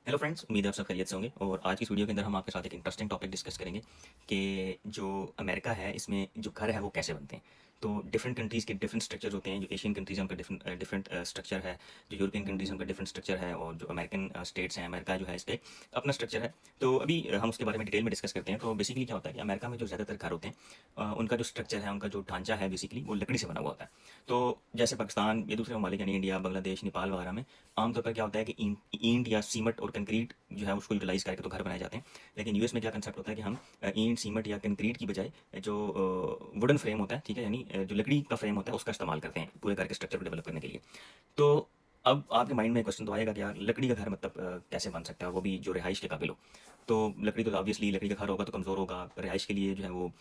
Hello friends, उम्मीद है आप सब खैरियत से होंगे। और आज की इस वीडियो के अंदर हम आपके साथ एक इंटरेस्टिंग टॉपिक डिस्कस करेंगे कि जो अमेरिका है इसमें जो घर है वो कैसे बनते हैं। तो डिफरेंट कंट्रीज़ के डिफरेंट स्ट्रक्चर होते हैं। जो एशियन कंट्रीज़ हैं उनका डिफरेंट स्ट्रक्चर है, जो यूरोपियन कंट्रीज़ हैं उनका डिफरेंट स्ट्रक्चर है, और जो अमेरिकन स्टेट्स हैं, अमेरिका जो है इसका एक अपना स्ट्रक्चर है। तो अभी हम उसके बारे में डिटेल में डिस्कस करते हैं। तो बेसिकली क्या होता है कि अमेरिका में जो ज़्यादातर घर होते हैं उनका जो स्ट्रक्चर है, उनका जो ढांचा है, बेसिकली वो लकड़ी से बना हुआ होता है। तो जैसे पाकिस्तान या दूसरे ममालिक यानी इंडिया, बांग्लादेश, नेपाल वगैरह में आमतौर पर क्या होता है कि ईंट या सीमेंट और कंक्रीट जो है उसको यूटिलाइज करके तो घर बनाए जाते हैं। लेकिन यूएस में क्या कंसेप्ट होता है कि हम ईंट, सीमेंट या कंक्रीट की बजाय जो वुडन फ्रेम होता है, ठीक है, यानी जो लकड़ी का फ्रेम होता है उसका इस्तेमाल करते हैं पूरे घर के स्ट्रक्चर को डेवलप करने के लिए। तो अब आपके माइंड में क्वेश्चन तो आएगा कि यार लकड़ी का घर मतलब कैसे बन सकता है, वो भी जो रिहाइश के काबिल हो। तो लकड़ी तो ऑब्वियसली लकड़ी का घर होगा तो कमज़ोर होगा, रिहाइश के लिए जो है वो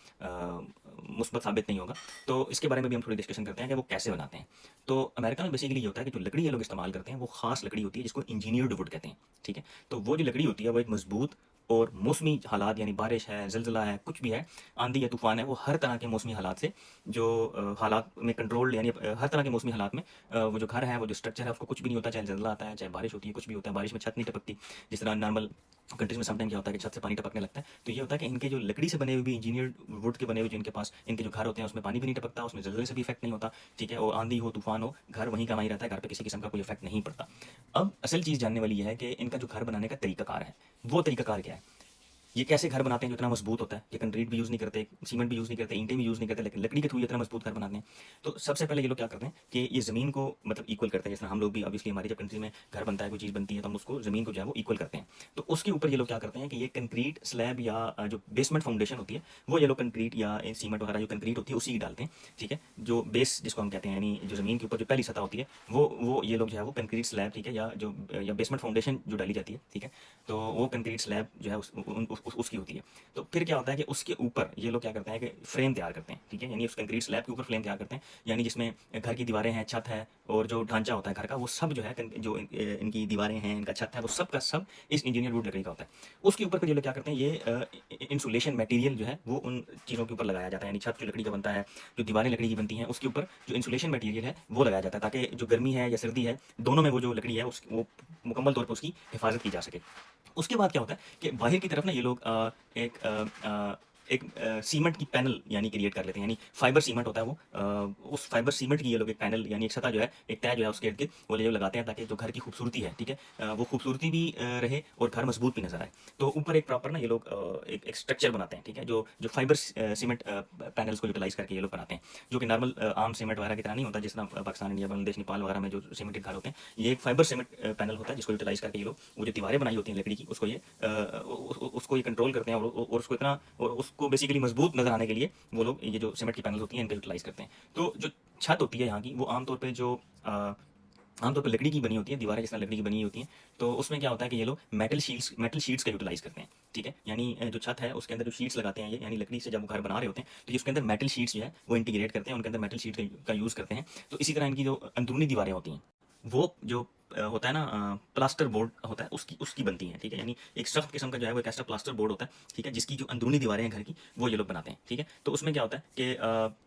मुस्बत साबित नहीं होगा। तो इसके बारे में भी हम थोड़ी डिस्कशन करते हैं कि वो कैसे बनाते हैं। तो अमेरिका में बेसिकली ये होता है कि जो लकड़ी ये लोग इस्तेमाल करते हैं वो खास लकड़ी होती है जिसको इंजीनियर्ड वुड कहते हैं। ठीक है, तो वो जो लकड़ी होती है वो एक मजबूत और मौसमी हालात, यानी बारिश है, ज़लज़ला है, कुछ भी है, आंधी या तूफान है, वो हर तरह के मौसमी हालात से जो हालात में कंट्रोल्ड, यानी हर तरह के मौसमी हालात में वो जो घर है, वो जो स्ट्रक्चर है, उसको कुछ भी नहीं होता, चाहे ज़लज़ला आता है, चाहे बारिश होती है, कुछ भी होता है, बारिश में छत नहीं टपकती। जिस तरह नॉर्मल कंट्रीज में समटाइम क्या होता है कि छत से पानी टपकने लगता है। तो ये होता है कि इनके जो लकड़ी से बने हुए भी इंजीनियर्ड वुड के बने हुए जो इनके पास इनके जो घर होते हैं उसमें पानी भी नहीं टपकता, उसमें ज़लज़ले से भी इफेक्ट नहीं होता। ठीक है, और आंधी हो, तूफान हो, घर वहीं का वहीं रहता है, घर पे किसी किस्म का कोई इफेक्ट नहीं पड़ता। अब असल चीज़ जानने वाली ये है कि इनका जो घर बनाने का तरीकाकार है, वो तरीकाकार क्या है। ये कैसे घर बनाते हैं जो इतना मजबूत होता है कि कंक्रीट भी यूज़ नहीं करते, सीमेंट भी यूज़ नहीं करते, ईंटें भी यूज़ नहीं करते, लेकिन लकड़ी के थ्रू ये इतना मजबूत घर बनाते हैं। तो सबसे पहले ये लोग क्या करते हैं कि ये ज़मीन को मतलब इक्वल करते हैं। जैसे हम लोग भी ऑब्वियसली हमारी जब कंट्री में घर बनता है, कोई चीज़ बनती है, तो हम उसको ज़मीन को जो है वो इक्वल करते हैं। तो उसके ऊपर ये लोग क्या करते हैं कि ये कंक्रीट स्लैब या जो बेसमेंट फाउंडेशन होती है वो ये लोग कंक्रीट या सीमेंट वगैरह जो कंक्रीट होती है उसी की डालते हैं। ठीक है, जो बेस जिसको हम कहते हैं, यानी जो ज़मीन के ऊपर जो पहली सतह होती है वो ये लोग जो है वो कंक्रीट स्लैब, ठीक है, या बेसमेंट फाउंडेशन जो डाली जाती है। ठीक है, तो वो कंक्रीट स्लैब जो है उसकी होती है। तो फिर क्या होता है कि उसके ऊपर ये लोग क्या करते हैं कि फ्रेम तैयार करते हैं। ठीक है, यानी उस कंक्रीट स्लैब के ऊपर फ्रेम तैयार करते हैं, यानी जिसमें घर की दीवारें हैं, छत है, और जो ढांचा होता है घर का, वो सब जो है जो इनकी दीवारें हैं, इनका छत है, वो सब का सब इस इंजीनियर वुड लकड़ी का होता है। उसके ऊपर फिर ये लोग क्या करते हैं, ये इंसुलेशन मटेरियल जो है वो उन चीज़ों के ऊपर लगाया जाता है। यानी छत जो लकड़ी का बनता है, जो दीवारें लकड़ी की बनती हैं, उसके ऊपर जो इंसुलेशन मटेरियल है वो लगाया जाता है, ताकि जो गर्मी है या सर्दी है, दोनों में वो जो लकड़ी है वो मुकम्मल तौर पर उसकी हिफाजत की जा सके। उसके बाद क्या होता है कि बाहर की तरफ ना ये लोग एक सीमेंट की पैनल यानी क्रिएट कर लेते हैं, यानी फाइबर सीमेंट होता है वो, उस फाइबर सीमेंट की ये लोग एक पैनल यानी एक सतह जो है, एक तय जो है उसके इर्द गिर्द वो ये लगाते हैं, ताकि जो घर की खूबसूरती है, ठीक है, वो खूबसूरती भी रहे और घर मजबूत भी नजर आए। तो ऊपर एक प्रॉपर ना ये लोग एक स्ट्रक्चर बनाते हैं। ठीक है, जो जो फाइबर सीमेंट पैनल्स को यूटिलाइज करके ये लोग बनाते हैं, जो कि नॉर्मल आम सीमेंट वगैरह की तरह नहीं होता, जिस तरह पाकिस्तान, इंडिया, बांग्लादेश, नेपाल वगैरह में जो सीमेंटेड घर होते हैं। ये एक फाइबर सीमेंट पैनल होता है जिसको यूटिलाइज करके ये लोग वो जो दीवारें बनाई होती हैं लकड़ी की, उसको उसको ये कंट्रोल करते हैं, और उसको इतना, और उसको बेसिकली मजबूत नजर आने के लिए वो लोग ये जो सीमेंट की पैनल होती हैं इनका यूटिलाइज करते हैं। तो जो छत होती है यहाँ की, वो आमतौर पे जो आमतौर पर लकड़ी की बनी होती है, दीवारें जिस तरह लकड़ी की बनी होती हैं। तो उसमें क्या होता है कि ये लोग मेटल शीट्स का यूटिलाइज करते हैं। ठीक है, यानी जो छत है उसके अंदर जो शीट्स लगाते हैं ये, यानी लकड़ी से जब वो घर बना रहे होते हैं तो ये उसके अंदर मेटल शीट्स जो है वो इंटीग्रेट करते हैं, उनके अंदर मेटल शीट का यूज़ करते हैं। तो इसी तरह इनकी जो अंदरूनी दीवारें होती हैं वो जो होता है ना, प्लास्टर बोर्ड होता है, उसकी उसकी बनती हैं। ठीक है, यानी एक सख्त किस्म का जो है वो एक ऐसा प्लास्टर बोर्ड होता है, ठीक है, जिसकी जो अंदरूनी दीवारें हैं घर की वो ये लोग बनाते हैं। ठीक है, तो उसमें क्या होता है कि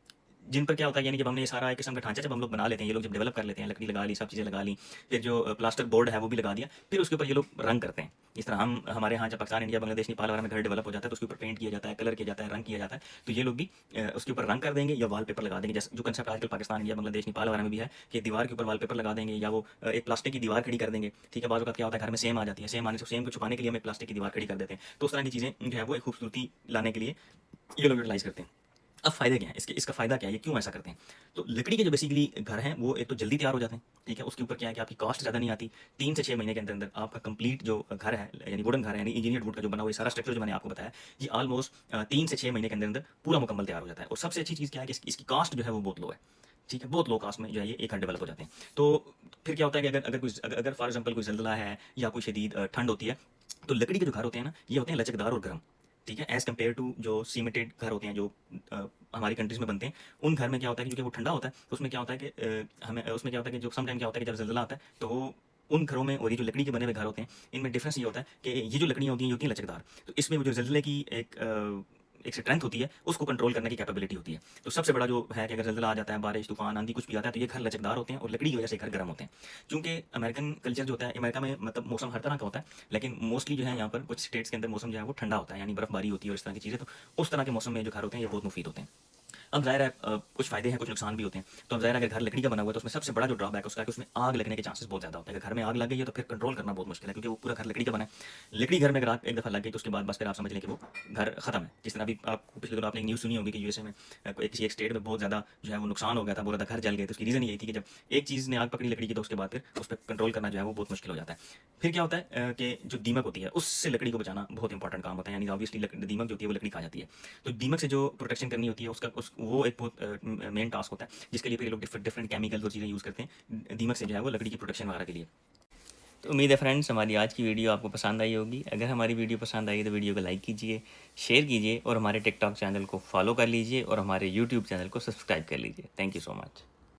जिन पर क्या होता है, यानी जब हमने ये सारा एक किस्म का ढांचा जब हम लोग बना लेते हैं, ये लोग जब डेवलप कर लेते हैं, लकड़ी लगा ली, सब चीज़ें लगा ली, फिर जो प्लास्टर बोर्ड है वो भी लगा दिया, फिर उसके ऊपर ये लोग रंग करते हैं। इस तरह हम हमारे यहाँ जब पाकिस्तान, इंडिया, बांग्लादेश, नेपाल वगैरह में घर डेवलप हो जाता है तो उसके ऊपर पेंट किया जाता है, कलर किया जाता है, रंग किया जाता है। तो ये लोग भी उसके ऊपर रंग कर देंगे या वॉल पेपर लगा देंगे, जैसे जो कंसेप्ट आजकल पाकिस्तान, इंडिया, बांग्लादेश, नेपाल वगैरह में भी है कि दीवार के ऊपर वॉल पेपर लगा देंगे, या वो एक प्लास्टिक की दीवार खड़ी कर देंगे। ठीक है, बाज़ वक़्त क्या होता है घर में सेम आ जाती है, सेम आने से सेम को छुपाने के लिए हम एक प्लास्टिक की दीवार खड़ी कर देते हैं। तो उस तरह की चीज़ें जो है वो एक खूबसूरती लाने के लिए ये लोग यूटिलाइज़ करते हैं। अब फ़ायदे क्या हैं इसके, इसका फ़ायदा क्या है, ये क्यों ऐसा करते हैं। तो लकड़ी के जो बेसिकली घर हैं वो एक तो जल्दी तैयार हो जाते हैं। ठीक है, उसके ऊपर क्या है कि आपकी कॉस्ट ज़्यादा नहीं आती। 3 से 6 महीने के अंदर अंदर आपका कंप्लीट जो घर है, यानी वुडन घर है, यानी इंजीनियर्ड वुड का जो बना हुआ ये सारा स्ट्रक्चर जो मैंने आपको बताया, ये ऑलमोस्ट 3 से 6 महीने के अंदर अंदर पूरा मुकम्मल तैयार हो जाता है। और सबसे अच्छी चीज़ क्या है कि इसकी कॉस्ट जो है वो बहुत लो है। ठीक है, बहुत लो कॉस्ट में जो है ये एक घर डेवलप हो जाते हैं। तो फिर क्या होता है कि अगर फॉर एग्जाम्पल कोई जल्दला है या कोई शदीद ठंड होती है, तो लकड़ी के जो घर होते हैं ना ये होते हैं लचकदार और गर्म। ठीक है, एज़ कम्पेयर टू जो सीमेंटेड घर होते हैं जो हमारी कंट्रीज़ में बनते हैं, उन घर में क्या होता है कि क्योंकि वो ठंडा होता है, तो उसमें क्या होता है कि हमें उसमें क्या होता है कि जो सम टाइम क्या होता है कि जब ज़लज़ला आता है तो वो उन घरों में, और ये जो लकड़ी के बने हुए घर होते हैं, इनमें डिफरेंस ये होता है कि ये जो लकड़ियाँ होती हैं ये होती हैं लचकदार। तो इसमें वो जो ज़लज़ले की एक एक स्ट्रेंथ होती है, उसको कंट्रोल करने की कैपेबिलिटी होती है। तो सबसे बड़ा जो है कि अगर ज़ल्ज़ला आ जाता है, बारिश, तूफ़ान, आंधी कुछ भी आता है, तो ये घर लचकदार होते हैं और लकड़ी की वजह से घर गर्म होते हैं। चूँकि अमेरिकन कल्चर जो होता है, अमेरिका में मतलब मौसम हर तरह का होता है, लेकिन मोस्टली जो है यहाँ पर कुछ स्टेट्स के अंदर मौसम जो है वो ठंडा होता है, यानी बर्फ़बारी होती है और इस तरह की चीज़ें, तो उस तरह के मौसम में जो घर होते हैं ये बहुत मुफीद होते हैं। अब ज़ाहिर है कुछ फ़ायदे हैं, कुछ नुकसान भी होते हैं। तो अब ज़ाहिर है अगर घर लकड़ी का बना हुआ है तो उसमें सबसे बड़ा जो ड्रॉबैक है उसका है कि उसमें आग लगने के चांसेस बहुत ज़्यादा होते हैं। अगर घर में आग लग गई है तो फिर कंट्रोल करना बहुत मुश्किल है, क्योंकि वो पूरा घर लकड़ी का बना है। लकड़ी घर में अगर आग एक दफ़ा लग गई तो उसके बाद बस फिर आप समझ लें कि वो घर ख़त्म है। जिस तरह अभी आप पिछले दिनों आपने एक न्यूज़ सुनी होगी कि यूएसए में किसी एक स्टेट में बहुत ज़्यादा जो है वो नुकसान हो गया था, पूरा घर जल गए। तो उसकी रीज़न यही थी कि जब एक चीज़ ने आग पकड़ी लकड़ी की तो उसके बाद फिर उस पर कंट्रोल करना जो है वो बहुत मुश्किल हो जाता है। फिर क्या होता है कि जो दीमक होती है उससे लकड़ी को बचाना बहुत इंपॉर्टेंट काम होता है, यानी ऑब्वियसली दीमक जो होती है वो लकड़ी खा जाती है। तो दीमक से जो प्रोटेक्शन करनी होती है उसका वो एक बहुत मेन टास्क होता है, जिसके लिए फिर ये लोग डिफरेंट डिफरेंट केमिकल्स और चीज़ें यूज़ करते हैं दीमक से जो है वो लकड़ी की प्रोटेक्शन वगैरह के लिए। तो उम्मीद है फ्रेंड्स हमारी आज की वीडियो आपको पसंद आई होगी। अगर हमारी वीडियो पसंद आई तो वीडियो को लाइक कीजिए, शेयर कीजिए और हमारे टिकटॉक चैनल को फॉलो कर लीजिए और हमारे यूट्यूब चैनल को सब्सक्राइब कर लीजिए। Thank you so much.